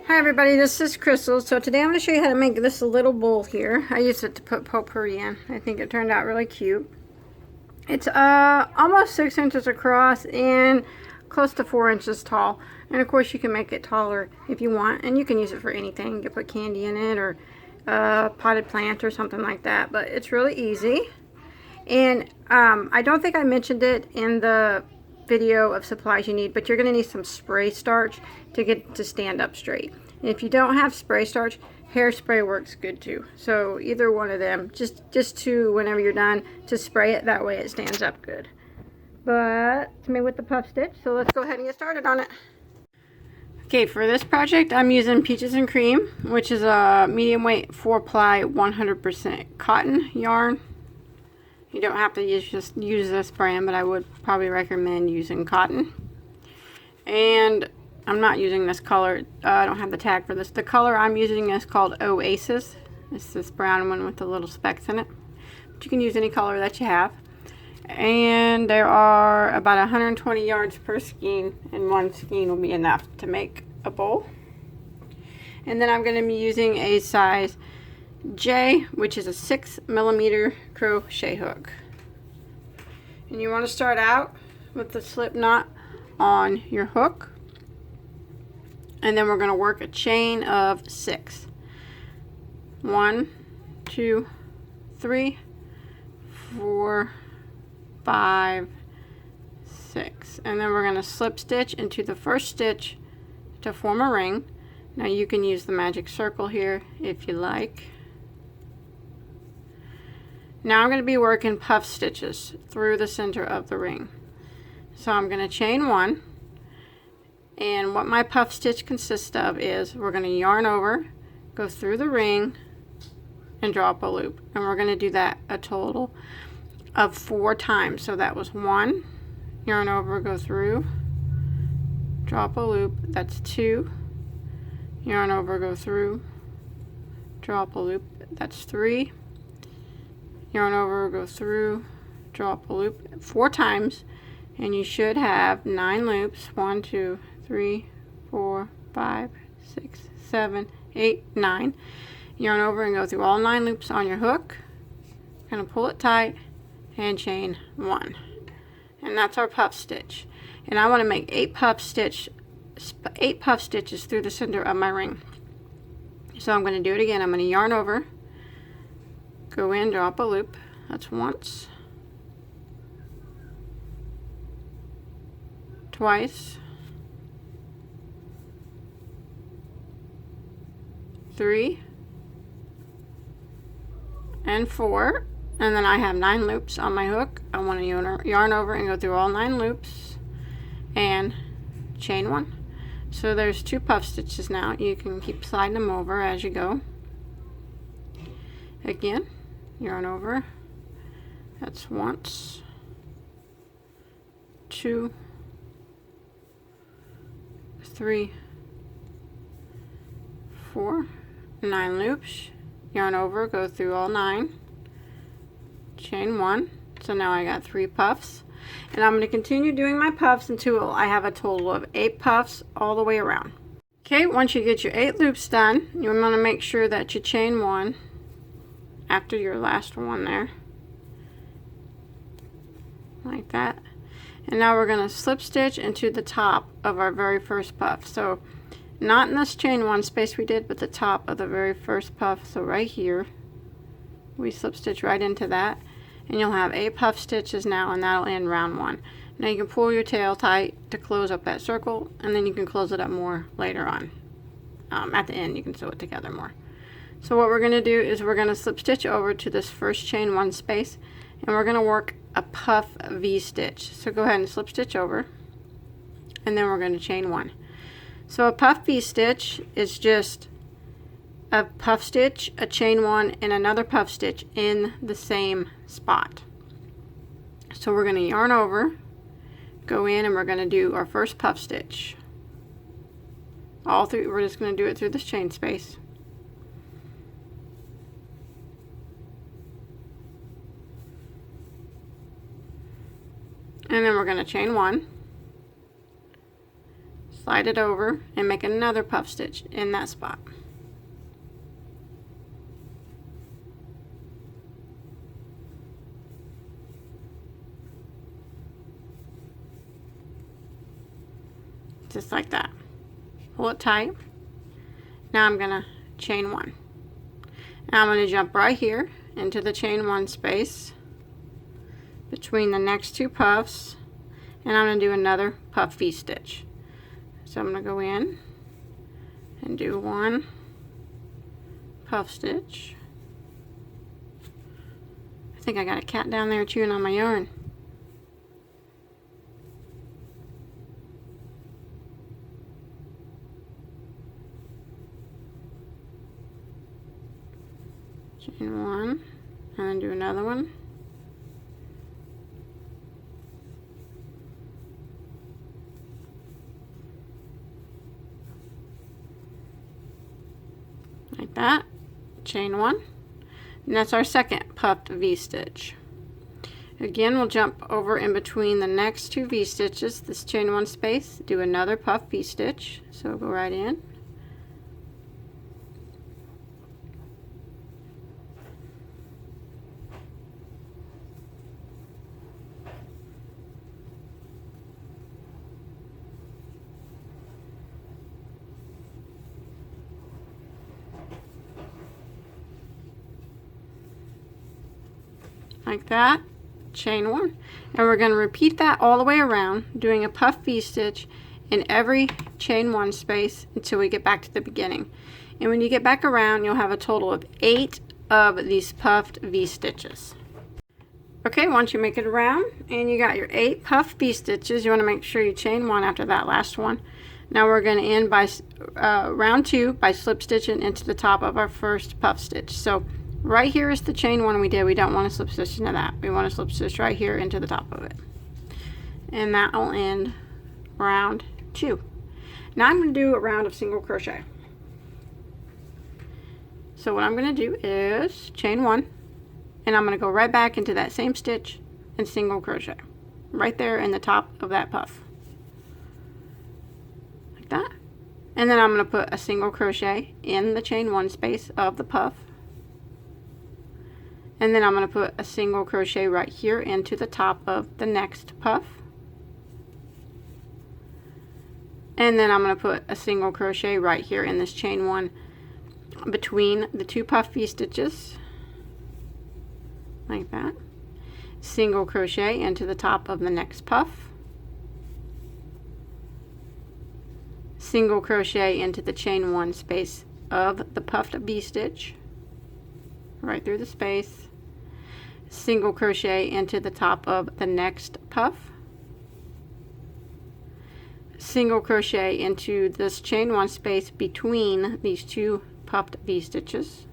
Hi everybody, this is Crystal. So today I'm going to show you how to make this little bowl here. I used it to put potpourri in. I think it turned out really cute. It's almost 6 inches across and close to 4 inches tall. And of course you can make it taller if you want, and you can use it for anything. You can put candy in it or a potted plant or something like that, but it's really easy. And I don't think I mentioned it in the video of supplies you need, but you're going to need some spray starch to get it to stand up straight. And if you don't have spray starch, hairspray works good too. So either one of them, just to, whenever you're done, to spray it, that way it stands up good. But it's made with the puff stitch, so let's go ahead and get started on it. Okay, for this project I'm using Peaches and Cream, which is a medium weight 4-ply 100% cotton yarn. You don't have to just use this brand, but I would probably recommend using cotton. And I'm not using this color. I don't have the tag for this. The color I'm using is called Oasis. It's this brown one with the little specks in it. But you can use any color that you have. And there are about 120 yards per skein, and one skein will be enough to make a bowl. And then I'm going to be using a size J, which is a 6mm crochet hook. And you want to start out with the slip knot on your hook, and then we're going to work a chain of 6. 1, 2, 3, 4, 5, 6, and then we're going to slip stitch into the first stitch to form a ring. Now you can use the magic circle here if you like. Now I'm going to be working puff stitches through the center of the ring. So I'm going to chain 1, and what my puff stitch consists of is we're going to yarn over, go through the ring, and draw up a loop. And we're going to do that a total of 4 times. So that was 1, yarn over, go through, draw up a loop. That's 2, yarn over, go through, draw up a loop. That's 3, yarn over, go through, draw up a loop 4 times, and you should have 9 loops. 1, 2, 3, 4, 5, 6, 7, 8, 9. Yarn over and go through all 9 loops on your hook. Gonna pull it tight and chain 1, and that's our puff stitch. And I want to make 8 puff stitches through the center of my ring. So I'm going to do it again. I'm going to yarn over, go in, draw up a loop. That's once, twice, 3, and 4. And then I have 9 loops on my hook. I want to yarn over and go through all 9 loops and chain 1. So there's 2 puff stitches now. You can keep sliding them over as you go. Again, yarn over. That's once, 2, 3, 4, 9 loops. Yarn over, go through all 9, chain 1. So now I got 3 puffs, and I'm going to continue doing my puffs until I have a total of 8 puffs all the way around. Okay, once you get your 8 loops done, you want to make sure that you chain 1 after your last one there, like that. And now we're going to slip stitch into the top of our very first puff. So not in this chain 1 space we did, but the top of the very first puff. So right here we slip stitch right into that, and you'll have 8 puff stitches now, and that'll end round 1. Now you can pull your tail tight to close up that circle, and then you can close it up more later on. At the end you can sew it together more. So what we're going to do is we're going to slip stitch over to this first chain 1 space, and we're going to work a puff V stitch. So go ahead and slip stitch over, and then we're going to chain 1. So a puff V stitch is just a puff stitch, a chain 1, and another puff stitch in the same spot. So we're going to yarn over, go in, and we're going to do our first puff stitch all through. We're just going to do it through this chain space. And then we're going to chain 1, slide it over and make another puff stitch in that spot. Just like that. Pull it tight. Now I'm gonna chain one. Now I'm gonna jump right here into the chain one space between the next two puffs, and I'm gonna do another puff V-stitch. So I'm gonna go in and do one puff stitch. I think I got a cat down there chewing on my yarn. Chain one, and then do another one. Like that. Chain one, and that's our second puffed V-stitch. Again, we'll jump over in between the next two V-stitches, this chain one space, do another puff V-stitch. So go right in. Like that, chain one, and we're going to repeat that all the way around, doing a puff V-stitch in every chain one space until we get back to the beginning. And when you get back around, you'll have a total of 8 of these puffed V-stitches. Okay, once you make it around and you got your 8 puff V-stitches, you want to make sure you chain one after that last one. Now we're going to end by round 2 by slip stitching into the top of our first puff stitch. So right here is the chain one we did. We don't want to slip stitch into that. We want to slip stitch right here into the top of it. And that will end round 2. Now I'm going to do a round of single crochet. So what I'm going to do is chain one, and I'm going to go right back into that same stitch and single crochet right there in the top of that puff. Like that. And then I'm going to put a single crochet in the chain one space of the puff. And then I'm going to put a single crochet right here into the top of the next puff. And then I'm going to put a single crochet right here in this chain one between the two puff V-stitches. Like that. Single crochet into the top of the next puff. Single crochet into the chain one space of the puffed V-stitch. Right through the space. Single crochet into the top of the next puff. Single crochet into this chain one space between these two puffed V-stitches.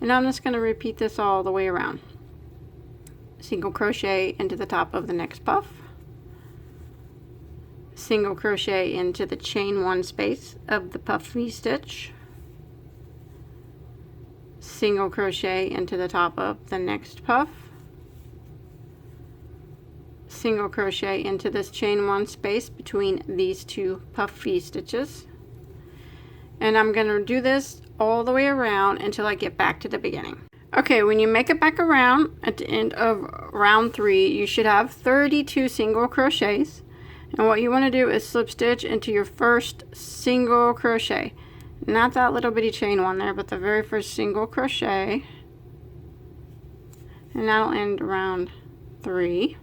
And I'm just going to repeat this all the way around. Single crochet into the top of the next puff. Single crochet into the chain one space of the puff V-stitch. Single crochet into the top of the next puff. Single crochet into this chain one space between these two puff V-stitches. And I'm going to do this all the way around until I get back to the beginning. Okay, when you make it back around at the end of round 3, you should have 32 single crochets. And what you want to do is slip stitch into your first single crochet. Not that little bitty chain one there, but the very first single crochet. And that'll end round 3.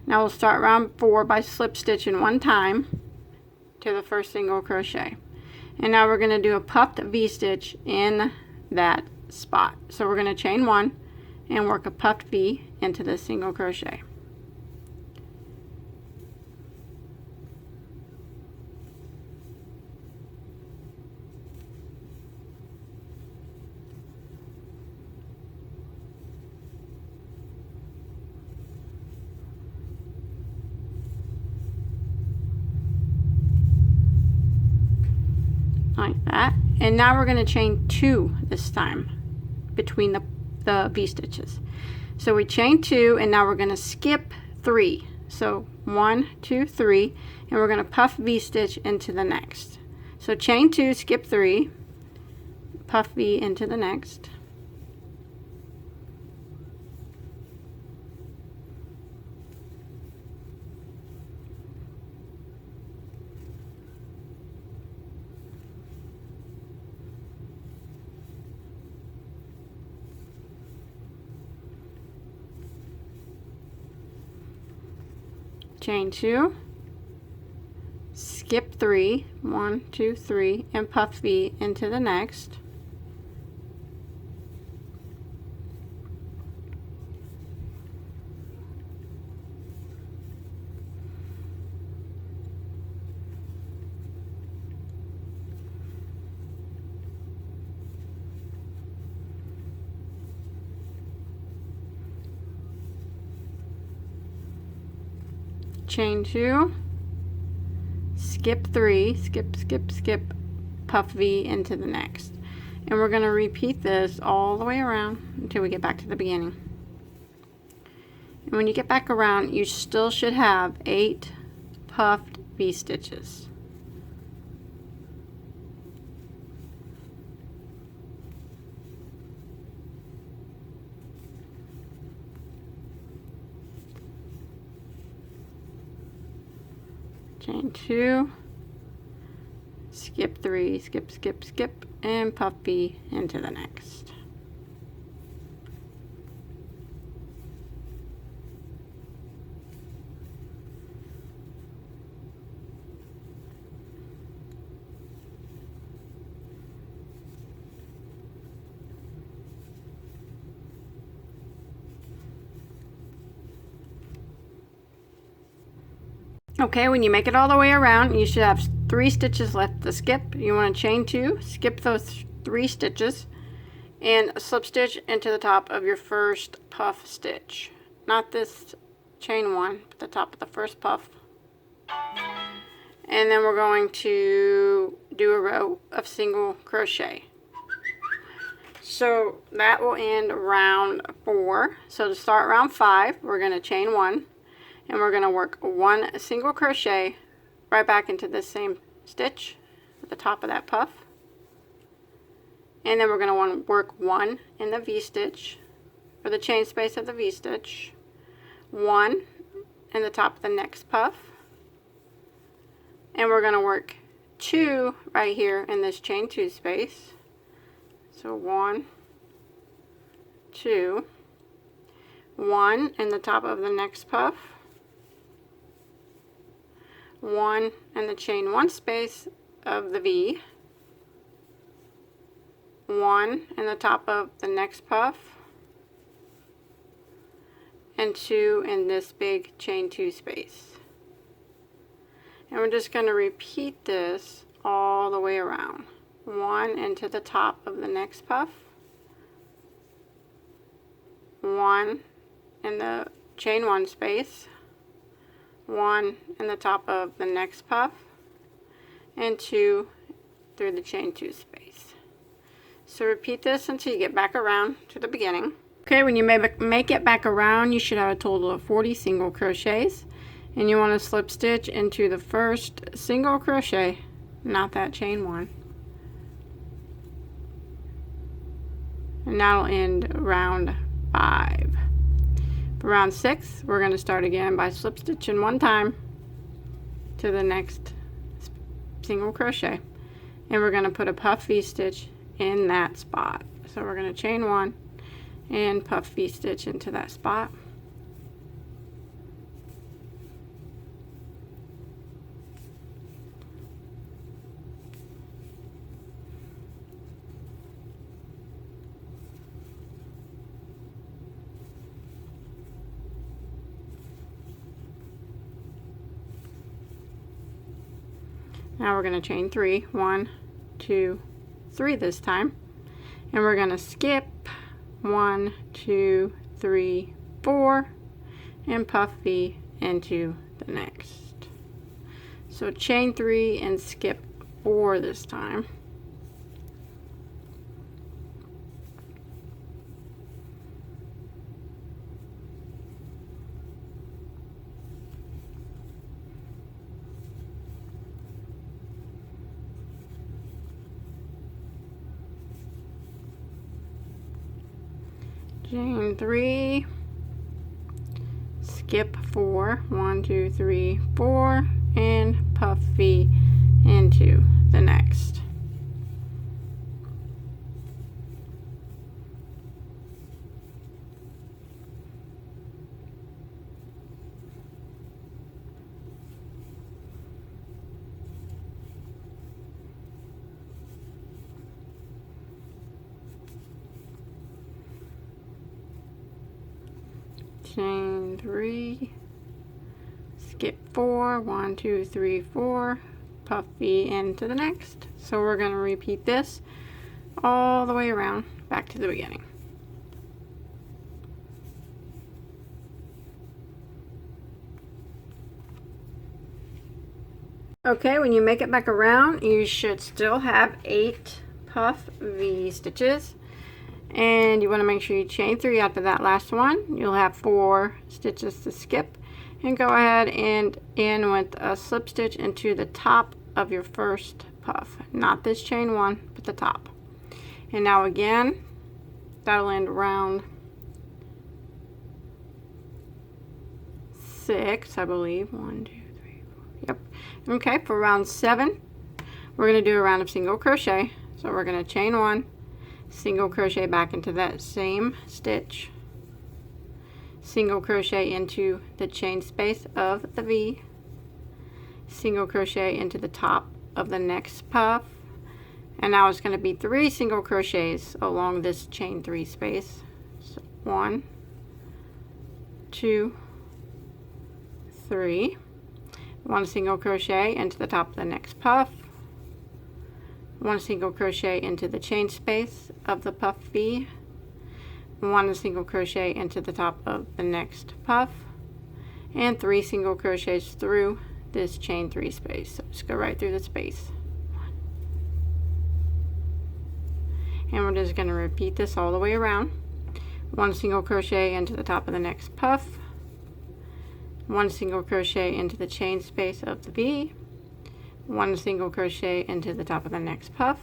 Now we'll start round 4 by slip stitching one time to the first single crochet. And now we're going to do a puffed V-stitch in that spot. So we're going to chain one and work a puffed V into the single crochet. Like that. And now we're going to chain 2 this time between the V-stitches. So we chain 2, and now we're going to skip 3. So 1, 2, 3, and we're going to puff V-stitch into the next. So chain 2, skip 3, puff V into the next. Chain 2, skip 3, 1, 2, 3, and puff V into the next. Chain 2, skip 3, skip, puff V into the next. And we're going to repeat this all the way around until we get back to the beginning. And when you get back around, you still should have 8 puffed V stitches. Chain 2, skip 3, skip, and puff V into the next. Okay, when you make it all the way around, you should have 3 stitches left to skip. You want to chain 2, skip those 3 stitches, and slip stitch into the top of your first puff stitch. Not this chain 1, but the top of the first puff. And then we're going to do a row of single crochet. So that will end round 4. So to start round 5, we're going to chain 1. And we're going to work 1 single crochet right back into this same stitch at the top of that puff. And then we're going to want to work 1 in the V-stitch, or the chain space of the V-stitch, 1 in the top of the next puff, and we're going to work 2 right here in this chain 2 space. So 1, 2, 1 in the top of the next puff, 1 in the chain 1 space of the V, 1 in the top of the next puff, and 2 in this big chain 2 space. And we're just going to repeat this all the way around. 1 into the top of the next puff, 1 in the chain 1 space, 1 in the top of the next puff, and 2 through the chain 2 space. So repeat this until you get back around to the beginning. Okay, when you make it back around, you should have a total of 40 single crochets, and you want to slip stitch into the first single crochet, not that chain 1. And that'll end round 5. For round 6, we're going to start again by slip stitching 1 time to the next single crochet, and we're going to put a puff V stitch in that spot. So we're going to chain 1 and puff V stitch into that spot. Now we're going to chain 3, 1, 2, 3 this time, and we're going to skip 1, 2, 3, 4, and puff V into the next. So chain 3 and skip 4 this time. chain 3, skip 4, 1, 2, 3, 4, and puff V into the next. Chain 3, skip 4, 1, 2, 3, 4, puff V into the next. So we're going to repeat this all the way around back to the beginning. Okay, when you make it back around, you should still have 8 puff V stitches. And you want to make sure you chain 3 after that last one. You'll have 4 stitches to skip, and go ahead and in with a slip stitch into the top of your first puff, not this chain 1 but the top. And now again, that'll end round 6, I believe. 1, 2, 3, 4. Yep. Okay, for round 7 we're going to do a round of single crochet. So we're going to chain 1, single crochet back into that same stitch, single crochet into the chain space of the V, single crochet into the top of the next puff, and now it's going to be 3 single crochets along this chain 3 space. So 1, 2, 3, 1 single crochet into the top of the next puff, 1 single crochet into the chain space of the puff V, 1 single crochet into the top of the next puff, and 3 single crochets through this chain 3 space. So just go right through the space. And we're just going to repeat this all the way around. 1 single crochet into the top of the next puff, 1 single crochet into the chain space of the V, 1 single crochet into the top of the next puff,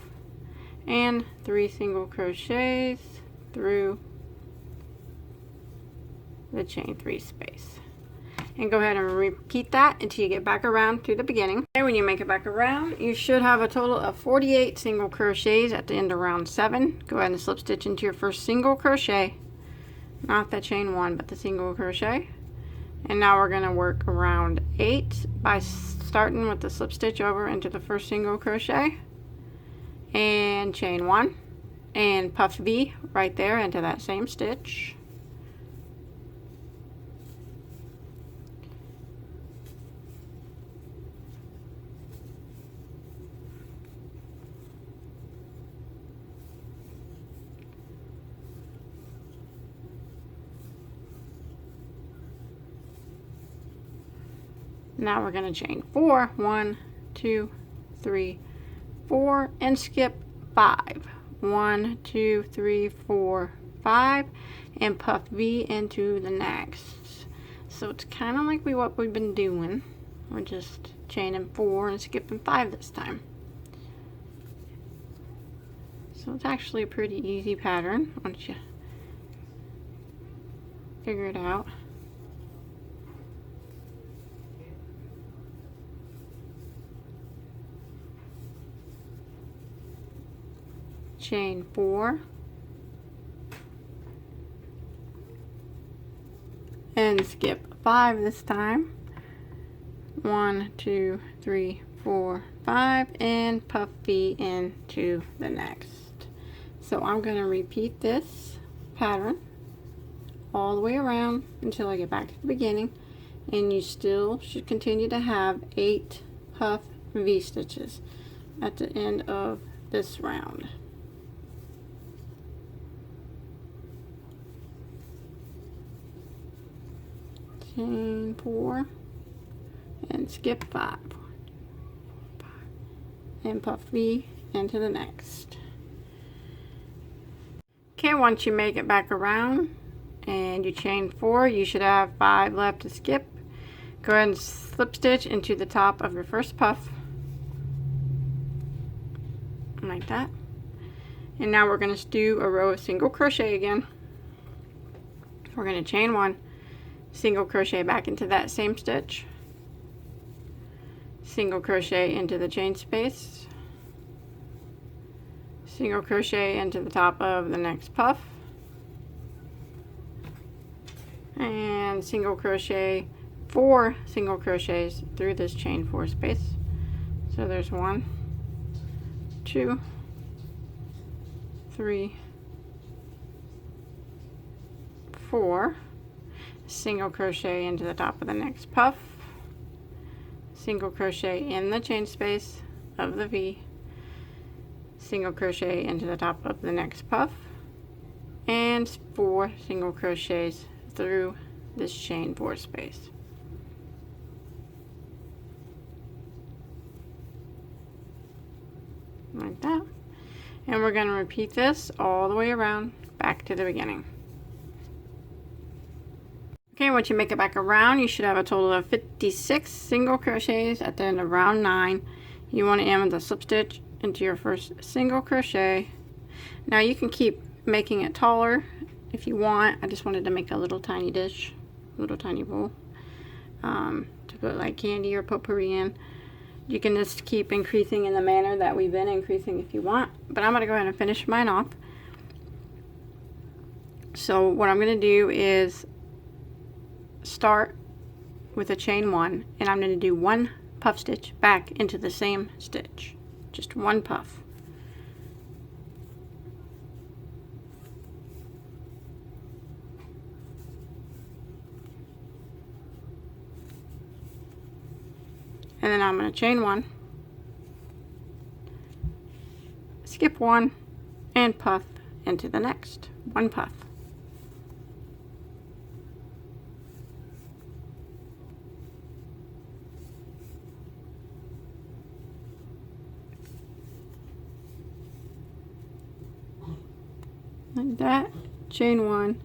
and 3 single crochets through the chain 3 space. And go ahead and repeat that until you get back around to the beginning. And when you make it back around, you should have a total of 48 single crochets at the end of round 7. Go ahead and slip stitch into your first single crochet, not the chain 1 but the single crochet. And now we're going to work around 8 by starting with the slip stitch over into the first single crochet and chain 1 and puff V right there into that same stitch. Now we're going to chain 4, 1, 2, 3, 4, and skip 5. 1, 2, 3, 4, 5, and puff V into the next. So it's kind of like what we've been doing. We're just chaining 4 and skipping 5 this time. So it's actually a pretty easy pattern once you figure it out. Chain 4 and skip 5 this time. 1, 2, 3, 4, 5, and puff V into the next. So I'm going to repeat this pattern all the way around until I get back to the beginning, and you still should continue to have 8 puff V stitches at the end of this round. Chain 4 and skip 5 and puff V into the next. Okay, once you make it back around and you chain 4, you should have 5 left to skip. Go ahead and slip stitch into the top of your first puff like that. And now we're going to do a row of single crochet again. We're going to chain 1, single crochet back into that same stitch, single crochet into the chain space, single crochet into the top of the next puff, and single crochet 4 single crochets through this chain 4 space. So there's 1, 2, 3, 4, single crochet into the top of the next puff, single crochet in the chain space of the V, single crochet into the top of the next puff, and 4 single crochets through this chain 4 space. Like that. And we're going to repeat this all the way around back to the beginning. Okay, once you make it back around, you should have a total of 56 single crochets at the end of round 9. You want to end with a slip stitch into your first single crochet. Now you can keep making it taller if you want. I just wanted to make a little tiny dish, little tiny bowl to put like candy or potpourri in. You can just keep increasing in the manner that we've been increasing if you want, but I'm going to go ahead and finish mine off. So what I'm going to do is start with a chain 1, and I'm going to do 1 puff stitch back into the same stitch, just 1 puff. And then I'm going to chain 1, skip 1, and puff into the next 1 puff. Like that, chain 1,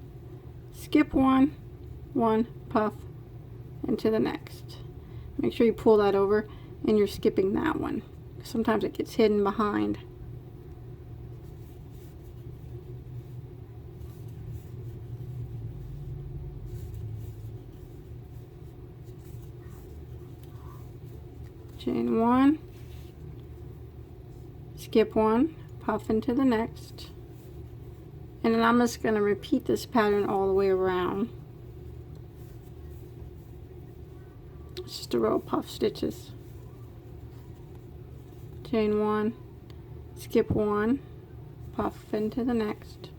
skip 1, 1 puff into the next. Make sure you pull that over and you're skipping that one. Sometimes it gets hidden behind. Chain 1, skip 1, puff into the next. And then I'm just going to repeat this pattern all the way around. It's just a row of puff stitches. Chain 1, skip 1, puff into the next.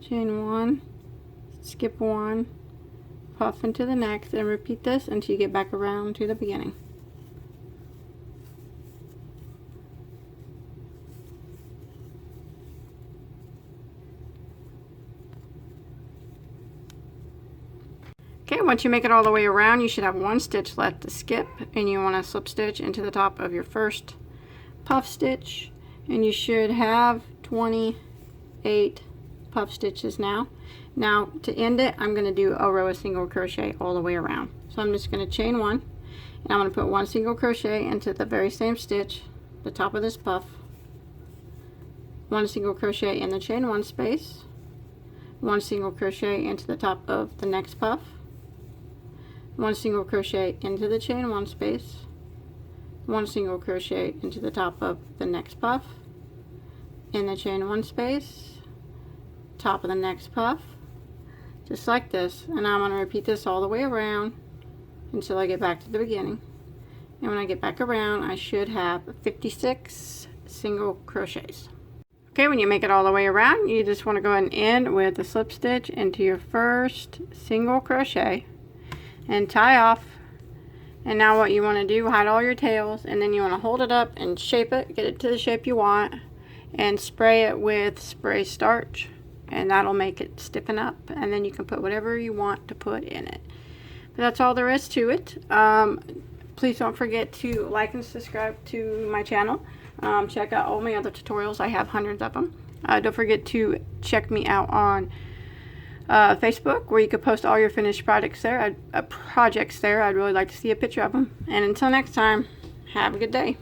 Chain 1, skip 1, puff into the next, and repeat this until you get back around to the beginning. Okay, once you make it all the way around, you should have 1 stitch left to skip, and you want to slip stitch into the top of your first puff stitch, and you should have 28 puff stitches now. Now to end it, I'm going to do a row of single crochet all the way around. So I'm just going to chain 1, and I'm going to put 1 single crochet into the very same stitch, the top of this puff, 1 single crochet in the chain 1 space, 1 single crochet into the top of the next puff, 1 single crochet into the chain 1 space, 1 single crochet into the top of the next puff, in the chain 1 space, top of the next puff, just like this. And I'm going to repeat this all the way around until I get back to the beginning. And when I get back around, I should have 56 single crochets. Okay, when you make it all the way around, you just want to go ahead and end with a slip stitch into your first single crochet and tie off. And now what you want to do, hide all your tails, and then you want to hold it up and shape it, get it to the shape you want, and spray it with spray starch, and that'll make it stiffen up, and then you can put whatever you want to put in it. But that's all there is to it. Please don't forget to like and subscribe to my channel. Check out all my other tutorials. I have hundreds of them. Don't forget to check me out on Facebook, where you can post all your finished projects there. I'd really like to see a picture of them. And until next time, Have a good day.